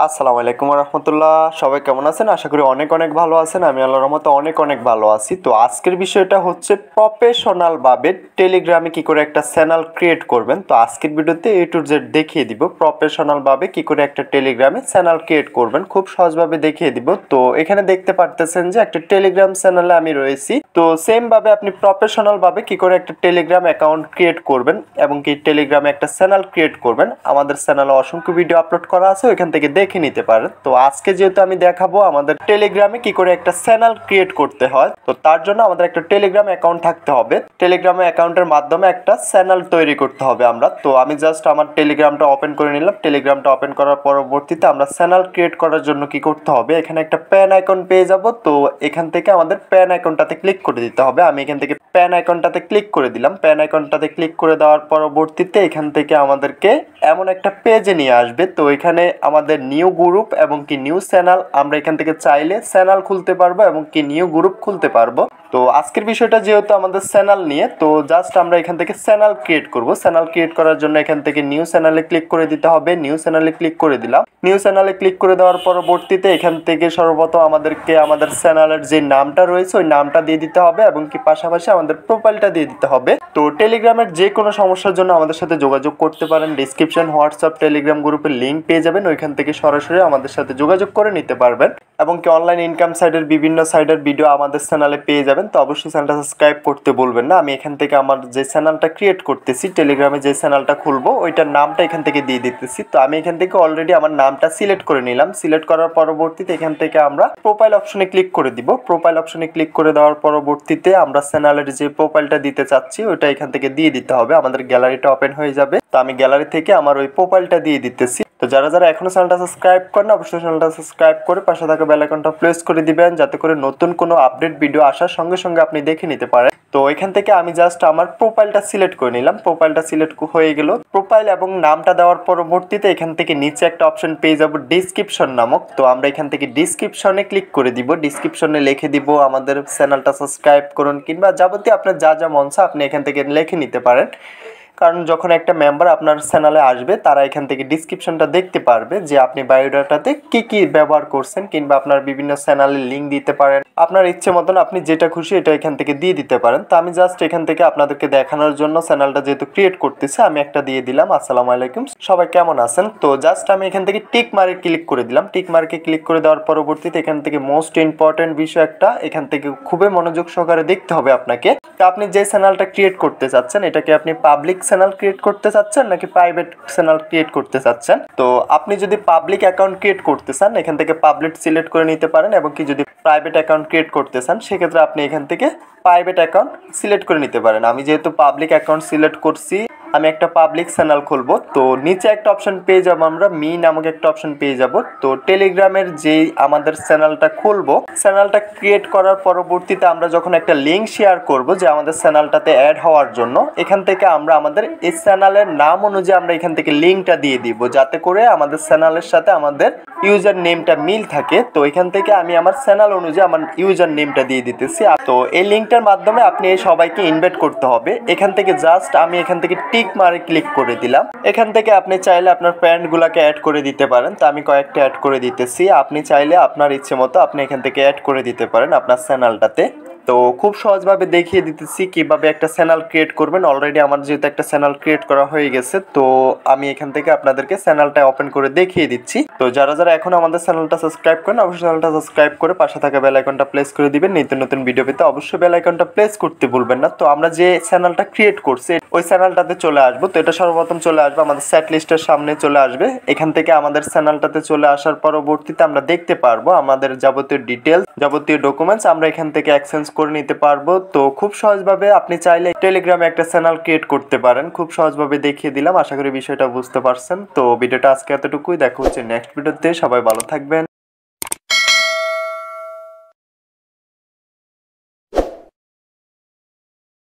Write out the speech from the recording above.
আসসালামু আলাইকুম রহমতুল্লাহ। সবাই কেমন আছেন? আশা করি অনেক অনেক ভালো আছেন। আমি আল্লাহর রহমতে অনেক অনেক ভালো আছি। তো আজকের বিষয়টা হচ্ছে প্রফেশনালভাবে টেলিগ্রামে কি করে একটা চ্যানেল ক্রিয়েট করবেন। তো আজকের ভিডিওতে এ টু জেড দেখিয়ে দিব প্রফেশনালভাবে কি করে একটা টেলিগ্রামে চ্যানেল ক্রিয়েট করবেন, খুব সহজভাবে দেখিয়ে দিব। তো এখানে দেখতে পারতেছেন যে একটা টেলিগ্রাম চ্যানেলে আমি রয়েছি। তো সেম ভাবে আপনি প্রফেশনালভাবে কি করে একটা টেলিগ্রাম অ্যাকাউন্ট ক্রিয়েট করবেন এবং কি টেলিগ্রামে একটা চ্যানেল ক্রিয়েট করবেন, আমাদের চ্যানেলে অসংখ্য ভিডিও আপলোড করা আছে, ওইখান থেকে দেখে নিতে পারেন। তো আজকে যেহেতু আমি দেখাবো আমাদের টেলিগ্রামে কি করে একটা চ্যানেল ক্রিয়েট করতে হয়, তো তার জন্য আমাদের একটা টেলিগ্রাম অ্যাকাউন্ট থাকতে হবে। টেলিগ্রাম অ্যাকাউন্টের মাধ্যমে একটা চ্যানেল তৈরি করতে হবে আমরা। তো আমি জাস্ট আমার টেলিগ্রামটা ওপেন করে নিলাম। টেলিগ্রামটা ওপেন করার পরবর্তীতে আমরা চ্যানেল ক্রিয়েট করার জন্য কি করতে হবে, এখানে একটা প্যান আইকন পেয়ে যাব। তো এখান থেকে আমাদের প্যান আইকনটাতে ক্লিক করে দিতে হবে। আমি এখান থেকে প্যান আইকনটাতে ক্লিক করে দিলাম। প্যান আইকনটাতে ক্লিক করে দেওয়ার পরবর্তীতে এখান থেকে আমাদেরকে এমন একটা পেজে নিয়ে আসবে। তো এখানে আমাদের নিউ গ্রুপ এবং কি নিউ চ্যানেল, আমরা এখান থেকে চাইলে চ্যানেল খুলতে পারবো এবং কি নিউ গ্রুপ খুলতে পারবো। তো আজকের বিষয়টা যেহেতু আমাদের চ্যানেল নিয়ে, তো জাস্ট আমরা এখান থেকে চ্যানেল ক্রিয়েট করব। চ্যানেল ক্রিয়েট করার জন্য এখান থেকে নিউ চ্যানেলে ক্লিক করে দিতে হবে। নিউ চ্যানেলে ক্লিক করে দিলাম। নিউ চ্যানেলে ক্লিক করে দেওয়ার পরবর্তীতে এখান থেকে সর্বপ্রথম আমাদেরকে আমাদের চ্যানেলের যে নামটা রয়েছে ওই নামটা দিয়ে দিতে হবে এবং কি পাশাপাশি আমাদের প্রোফাইলটা দিয়ে দিতে হবে। তো টেলিগ্রামের যে কোনো সমস্যার জন্য আমাদের সাথে যোগাযোগ করতে পারেন। ডিসক্রিপশন হোয়াটসঅ্যাপ টেলিগ্রাম গ্রুপের লিঙ্ক পেয়ে যাবেন, ওইখান থেকে সরাসরি আমাদের সাথে যোগাযোগ করে নিতে পারবেন এবং কি অনলাইন ইনকাম সাইটের বিভিন্ন সাইটের ভিডিও আমাদের চ্যানেলে পেয়ে যাবেন। তো অবশ্যই চ্যানেলটা সাবস্ক্রাইব করতে বলবেন না। আমি এখান থেকে আমার যে চ্যানেলটা ক্রিয়েট করতেছি, টেলিগ্রামে যে চ্যানেলটা খুলবো ওইটার নামটা এখান থেকে দিয়ে দিতেছি। তো আমি এখান থেকে অলরেডি আমার নামটা সিলেক্ট করে নিলাম। সিলেক্ট করার পরবর্তীতে এখান থেকে আমরা প্রোফাইল অপশনে ক্লিক করে দিব। প্রোফাইল অপশনে ক্লিক করে দেওয়ার পরবর্তীতে আমরা চ্যানেলের যে প্রোফাইলটা দিতে চাচ্ছি ওইটা এখান থেকে দিয়ে দিতে হবে। আমাদের গ্যালারিটা ওপেন হয়ে যাবে। তো আমি গ্যালারি থেকে আমার ওই প্রোফাইলটা দিয়ে দিতেছি। তো যারা যারা এখনো চ্যানেলটা সাবস্ক্রাইব করেন অবশ্যই চ্যানেলটা সাবস্ক্রাইব করে পাশে থাকা বেল আইকনটা প্রেস করে দিবেন, যাতে করে নতুন কোনো আপডেট ভিডিও আসার সঙ্গে সঙ্গে আপনি দেখে নিতে পারেন। তো এখান থেকে আমি জাস্ট আমার প্রোফাইলটা সিলেক্ট করে নিলাম। প্রোফাইলটা সিলেক্ট হয়ে গেল। প্রোফাইল এবং নামটা দেওয়ার পরবর্তীতে এখান থেকে নিচে একটা অপশন পেয়ে যাব ডিসক্রিপশন নামক। তো আমরা এখান থেকে ডিসক্রিপশনে ক্লিক করে দিব। ডিসক্রিপশনে লিখে দিব আমাদের চ্যানেলটা সাবস্ক্রাইব করুন, কিংবা যাবতীয় আপনার যা যা মন চায় আপনি এখান থেকে লিখে নিতে পারেন। কারণ যখন একটা মেম্বার আপনার চ্যানেলে আসবে তারা এখান থেকে ডিসক্রিপশনটা দেখতে পারবে যে আপনি বায়োডাটাতে কি কি ব্যবহার করছেন, কিংবা আপনার বিভিন্ন চ্যানেলের লিঙ্ক দিতে পারেন। আপনার ইচ্ছে মতন আপনি যেটা খুশি এটা এখান থেকে দিয়ে দিতে পারেন। তো আমি জাস্ট এখান থেকে আপনাদেরকে দেখানোর জন্য চ্যানেলটা যেহেতু ক্রিয়েট করতেছি আমি একটা দিয়ে দিলাম। আসসালামু আলাইকুম, সবাই কেমন আছেন। তো জাস্ট আমি এখান থেকে টিক মার্কে ক্লিক করে দিলাম। টিক মার্কে ক্লিক করে দেওয়ার পরবর্তীতে এখান থেকে মোস্ট ইম্পর্টেন্ট বিষয় একটা এখান থেকে খুবই মনোযোগ সহকারে দেখতে হবে আপনাকে। তো আপনি যে চ্যানেলটা ক্রিয়েট করতে চাচ্ছেন এটাকে আপনি পাবলিক চ্যানেল ক্রিয়েট করতে চাচ্ছেন নাকি প্রাইভেট চ্যানেল ক্রিয়েট করতে চাচ্ছেন। তো আপনি যদি পাবলিক অ্যাকাউন্ট ক্রিয়েট করতে চান এখান থেকে পাবলিক সিলেক্ট করে নিতে পারেন, এবং কি যদি প্রাইভেট অ্যাকাউন্ট ক্রিয়েট করতে চান সেক্ষেত্রে আপনি এখান থেকে প্রাইভেট অ্যাকাউন্ট সিলেক্ট করে নিতে পারেন। আমি যেহেতু পাবলিক অ্যাকাউন্ট সিলেক্ট করছি আমি একটা পাবলিক চ্যানেল খুলবো। তো নিচে একটা অপশন পেয়ে যাবো, আমরা মি নামক একটা অপশন পেয়ে যাব। তো টেলিগ্রামের যেই আমাদের চ্যানেলটা খুলবো, চ্যানেলটা ক্রিয়েট করার পরবর্তীতে আমরা যখন একটা লিঙ্ক শেয়ার করব যে আমাদের চ্যানেলটাতে অ্যাড হওয়ার জন্য, এখান থেকে আমরা আমাদের এই চ্যানেলের নাম অনুযায়ী আমরা এখান থেকে লিঙ্কটা দিয়ে দিব, যাতে করে আমাদের চ্যানেলের সাথে আমাদের ইউজার নেমটা মিল থাকে। তো এখান থেকে আমি আমার চ্যানেল অনুযায়ী আমার ইউজার নেমটা দিয়ে দিতেছি। তো এই লিঙ্কটার মাধ্যমে আপনি সবাইকে ইনভাইট করতে হবে। এখান থেকে জাস্ট আমি এখান থেকে টিক মারে ক্লিক করে দিলাম। এখান থেকে আপনি চাইলে আপনার ফ্রেন্ডগুলোকে অ্যাড করে দিতে পারেন। তো আমি কয়েকটা অ্যাড করে দিতেছি। আপনি চাইলে আপনার ইচ্ছে মতো আপনি এখান থেকে অ্যাড করে দিতে পারেন আপনার চ্যানেলটাতে। তো খুব সহজভাবে দেখিয়ে দিতেছি কিভাবে একটা চ্যানেল ক্রিয়েট করবেন। অলরেডি আমার যেহেতু একটা চ্যানেল ক্রিয়েট করা হয়ে গেছে, তো আমি এখান থেকে আপনাদেরকে চ্যানেলটা ওপেন করে দেখিয়ে দিচ্ছি। তো যারা যারা এখন আমাদের চ্যানেলটা সাবস্ক্রাইব করেন অবশ্যই চ্যানেলটা সাবস্ক্রাইব করে পাশে থাকা বেল আইকনটা প্রেস করে দিবেন। নিত্য নতুন ভিডিও পেতে অবশ্যই বেল আইকনটা প্রেস করতে ভুলবেন না। তো আমরা যে চ্যানেলটা ক্রিয়েট করছি ওই চ্যানেলটাতে চলে আসবো। তো এটা সর্বপ্রথম চলে আসবে আমাদের সেট লিস্টের সামনে চলে আসবে। এখান থেকে আমাদের চ্যানেলটাতে চলে আসার পরবর্তীতে আমরা দেখতে পারবো আমাদের যাবতীয় ডিটেলস, যাবতীয় ডকুমেন্টস আমরা এখান থেকে এক্সচেঞ্জ করে নিতে পারবো। তো খুব সহজভাবে আপনি চাইলে টেলিগ্রামে একটা চ্যানেল ক্রিয়েট করতে পারেন। খুব সহজভাবে দেখিয়ে দিলাম, আশা করি বিষয়টা বুঝতে পারছেন। তো ভিডিওটা আজকে এতটুকুই, দেখা হচ্ছে নেক্সট ভিডিওতে। সবাই ভালো থাকবেন।